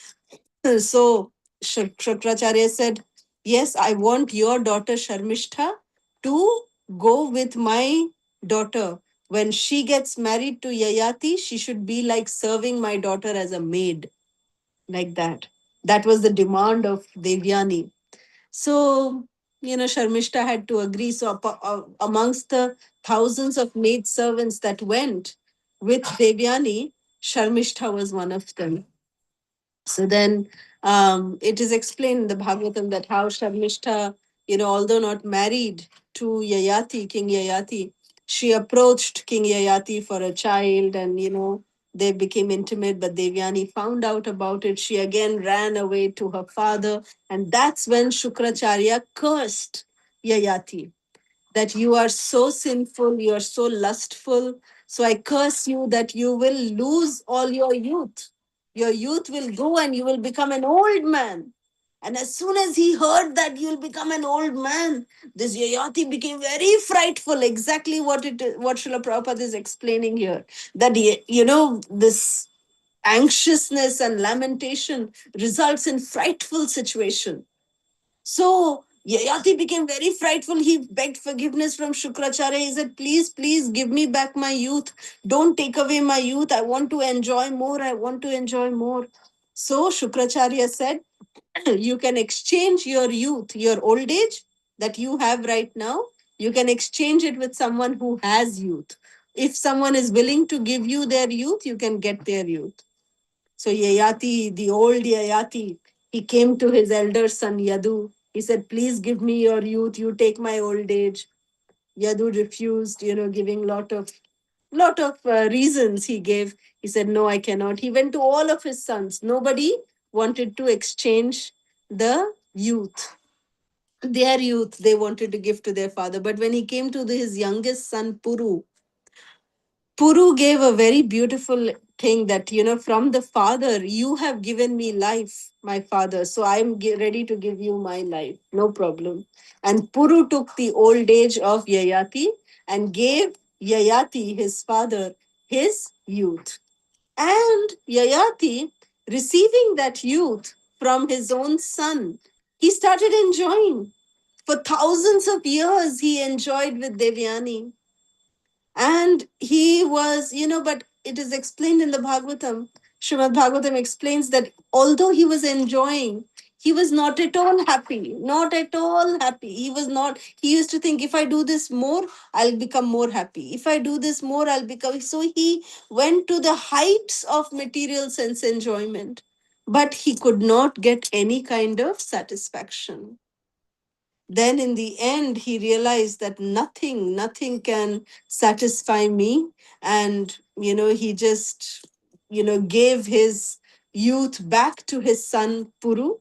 So Shukracharya said, yes, I want your daughter Sharmishta to go with my daughter. When she gets married to Yayati, she should be like serving my daughter as a maid, like that. That was the demand of Devyani. So, Sharmishta had to agree. So, amongst the thousands of maid servants that went with Devyani, Sharmishta was one of them. So then it is explained in the Bhagavatam that how Sharmishta, although not married, to Yayati, King Yayati. She approached King Yayati for a child, and they became intimate, but Devyani found out about it. She again ran away to her father, and that's when Shukracharya cursed Yayati, that you are so sinful, you are so lustful. So I curse you that you will lose all your youth. Your youth will go and you will become an old man. And as soon as he heard that you'll become an old man, this Yayati became very frightful. Exactly what Srila Prabhupada is explaining here. That this anxiousness and lamentation results in frightful situation. So Yayati became very frightful. He begged forgiveness from Shukracharya. He said, please, please give me back my youth. Don't take away my youth. I want to enjoy more. I want to enjoy more. So Shukracharya said, you can exchange your youth, your old age that you have right now. You can exchange it with someone who has youth. If someone is willing to give you their youth, you can get their youth. So Yayati, the old Yayati, he came to his elder son Yadu. He said, please give me your youth, you take my old age. Yadu refused, giving lot of reasons he gave. He said, no, I cannot. He went to all of his sons. Nobody wanted to exchange the youth. Their youth they wanted to give to their father. But when he came to his youngest son, Puru gave a very beautiful thing that, from the father, you have given me life, my father. So I'm ready to give you my life. No problem. And Puru took the old age of Yayati and gave Yayati, his father, his youth. And Yayati, receiving that youth from his own son, he started enjoying. For thousands of years, he enjoyed with Devyani. And he was, but it is explained in the Bhagavatam. Srimad Bhagavatam explains that although he was enjoying, he was not at all happy. Not at all happy. He was not, he used to think, if I do this more, I'll become more happy. If I do this more, I'll become. So he went to the heights of material sense enjoyment, but he could not get any kind of satisfaction. Then in the end he realized that nothing can satisfy me. And he just gave his youth back to his son Puru,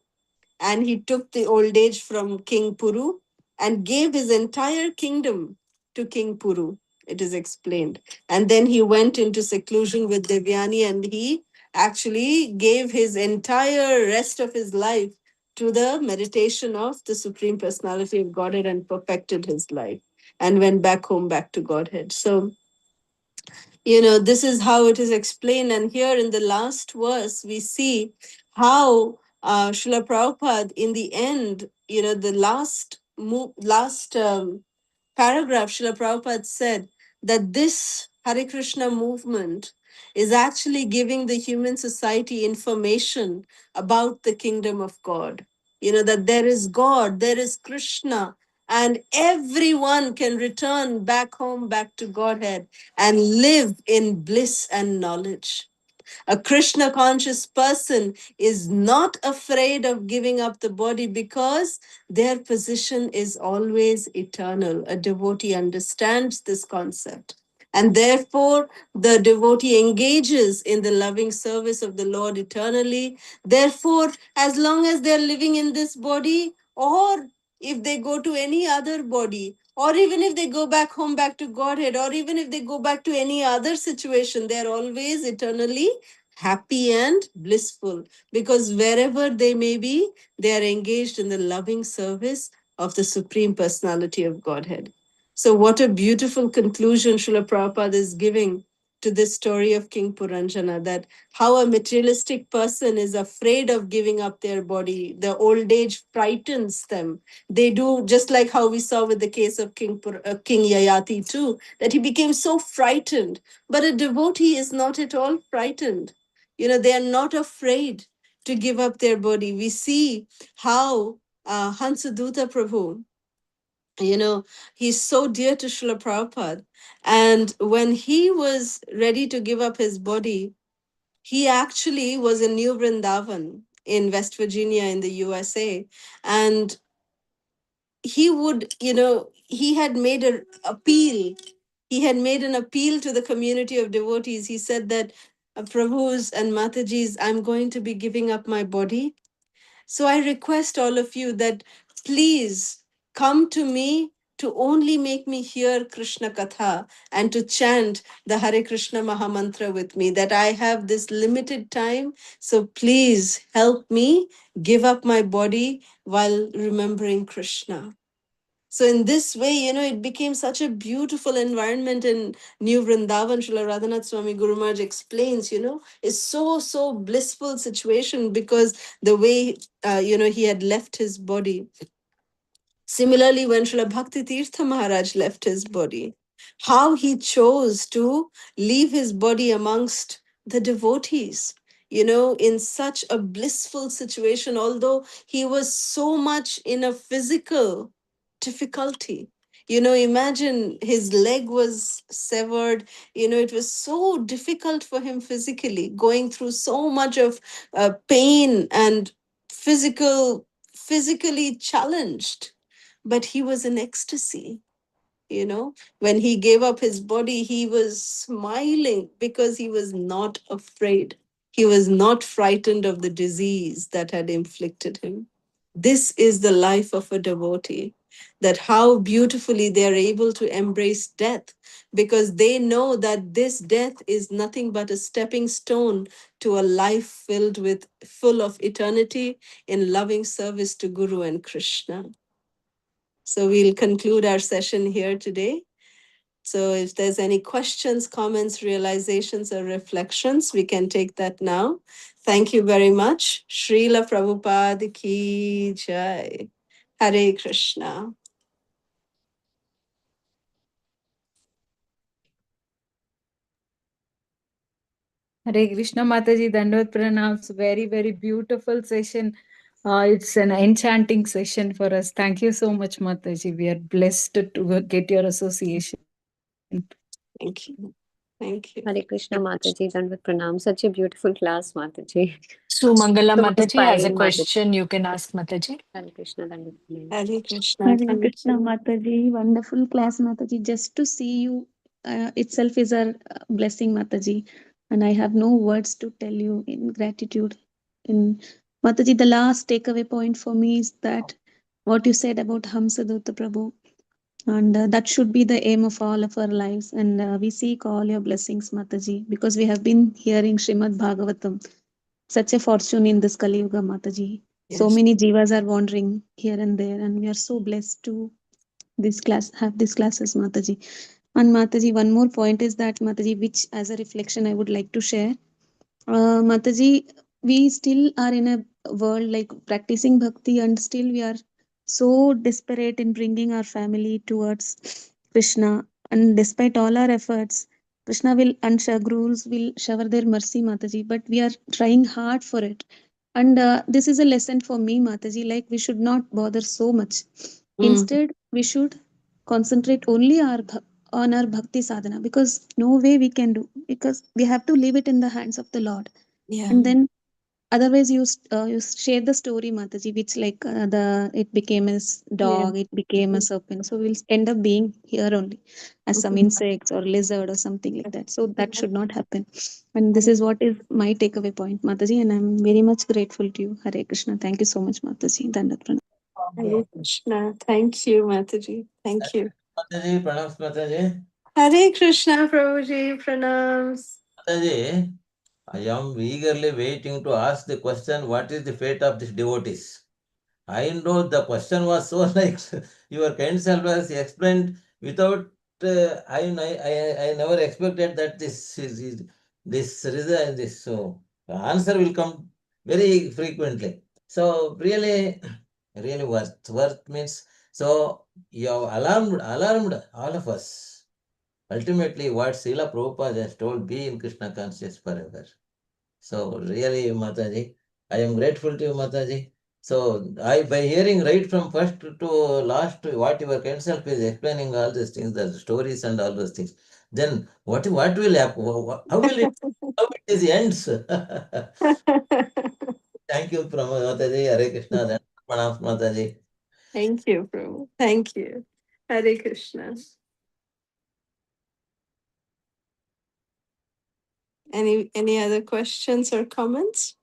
and he took the old age from King Puru and gave his entire kingdom to King Puru, it is explained. And then he went into seclusion with Devyani, and he actually gave his entire rest of his life to the meditation of the Supreme Personality of Godhead and perfected his life and went back home, back to Godhead. So this is how it is explained. And here in the last verse, we see how Srila Prabhupada, in the end, the last paragraph, Srila Prabhupada said that this Hare Krishna movement is actually giving the human society information about the kingdom of God. That there is God, there is Krishna, and everyone can return back home, back to Godhead, and live in bliss and knowledge. A Krishna conscious person is not afraid of giving up the body because their position is always eternal. A devotee understands this concept. And therefore, the devotee engages in the loving service of the Lord eternally. Therefore, as long as they're living in this body, or if they go to any other body, or even if they go back home, back to Godhead, or even if they go back to any other situation, they're always eternally happy and blissful, because wherever they may be, they are engaged in the loving service of the Supreme Personality of Godhead. So, what a beautiful conclusion Srila Prabhupada is giving to this story of King Puranjana, that how a materialistic person is afraid of giving up their body. The old age frightens them. They do, just like how we saw with the case of King Yayati too, that he became so frightened. But a devotee is not at all frightened. They are not afraid to give up their body. We see how Hansaduta Prabhu, he's so dear to Srila Prabhupada. And when he was ready to give up his body, he actually was in New Vrindavan in West Virginia in the USA. And he would, he had made an appeal. He had made an appeal to the community of devotees. He said that, Prabhus and Matajis, I'm going to be giving up my body. So I request all of you that please come to me to only make me hear Krishna Katha and to chant the Hare Krishna Mahamantra with me, that I have this limited time. So please help me give up my body while remembering Krishna. So in this way, it became such a beautiful environment in New Vrindavan. Srila Radhanath Swami Guru Maharaj explains, is so blissful situation because the way, he had left his body. Similarly, when Srila Bhakti Tirtha Maharaj left his body, how he chose to leave his body amongst the devotees, in such a blissful situation, although he was so much in a physical difficulty. Imagine his leg was severed, it was so difficult for him physically, going through so much of pain and physically challenged, but he was in ecstasy. When he gave up his body, he was smiling because he was not afraid. He was not frightened of the disease that had inflicted him. This is the life of a devotee, that how beautifully they are able to embrace death, because they know that this death is nothing but a stepping stone to a life full of eternity in loving service to Guru and Krishna. So we'll conclude our session here today. So if there's any questions, comments, realizations, or reflections, we can take that now. Thank you very much. Srila Prabhupada ki jai. Hare Krishna. Hare Krishna Mataji, Dandavad Pranams. Very, very beautiful session. It's an enchanting session for us. Thank you so much, Mataji. We are blessed to get your association. Thank you. Thank you. Hare Krishna Mataji, Dandavad Pranam. Such a beautiful class, Mataji. Sumangala So Mataji has a inspiring, Mataji. question. You can ask Mataji. Hare Krishna, Dandavad Pranam. Hare Krishna. Hare Thank Krishna you. Mataji, wonderful class Mataji. Just to see you itself is a blessing Mataji, and I have no words to tell you in gratitude. In Mataji, the last takeaway point for me is that what you said about Hamsadutta Prabhu, and that should be the aim of all of our lives. And we seek all your blessings, Mataji, because we have been hearing Srimad Bhagavatam. Such a fortune in this Kali Yuga, Mataji. So Yes. many jivas are wandering here and there, and we are so blessed to have these classes, Mataji. And Mataji, one more point is that Mataji, which as a reflection I would like to share. Mataji, we still are in a world like practicing bhakti, and still we are so desperate in bringing our family towards Krishna. And despite all our efforts, Krishna will and Gurus will shower their mercy, Mataji. But we are trying hard for it. And this is a lesson for me, Mataji. Like we should not bother so much. Mm, Instead, we should concentrate only on our bhakti sadhana, because no way we can do, because we have to leave it in the hands of the Lord. yeah. And then otherwise you share the story, Mataji, which like the it became a Yeah. dog, it became a serpent, so we'll end up being here only as some insects or lizard or something like that. So that should not happen. And this is what is my takeaway point, Mataji, and I'm very much grateful to you. Hare Krishna. Thank you so much, Mataji. Dandavat pranam. Hare Krishna. Thank you, Mataji. Thank you. Mataji, pranams Mataji. Hare Krishna, Prabhuji. Pranams. Mataji, I am eagerly waiting to ask the question, what is the fate of these devotees? I know the question was so like your kind self has explained without I never expected that this so answer will come very frequently. So really worth means, so you have alarmed all of us. Ultimately, what Srila Prabhupada has told, be in Krishna conscious forever. So really, Mataji, I am grateful to you, Mataji. So I, by hearing right from first to last, what your kind self is explaining all these things, the stories and all those things, then what will happen? How it is ends? Thank you, Mataji. Hare Krishna. Pranam, Mataji. Thank you, Prabhu. Thank you. Hare Krishna. Any other questions or comments?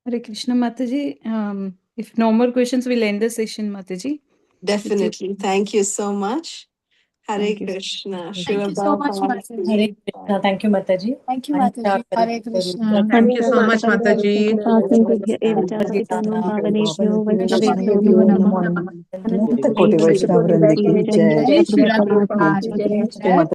Hare Krishna, Mataji. If no more questions, we'll end the session, Mataji. Definitely. Thank you so much. Hare Thank you. Krishna. Thank you so much, Mataji. Hare Krishna. Thank you, Mataji. Thank you, Mancha Mataji. Hare Hare Krishna. Thank you so much, Mataji. Namo Namo. अनंत कोटि वैष्णव वृंद की जय। जय श्री श्री प्रभुपाद माता की जय। श्री माता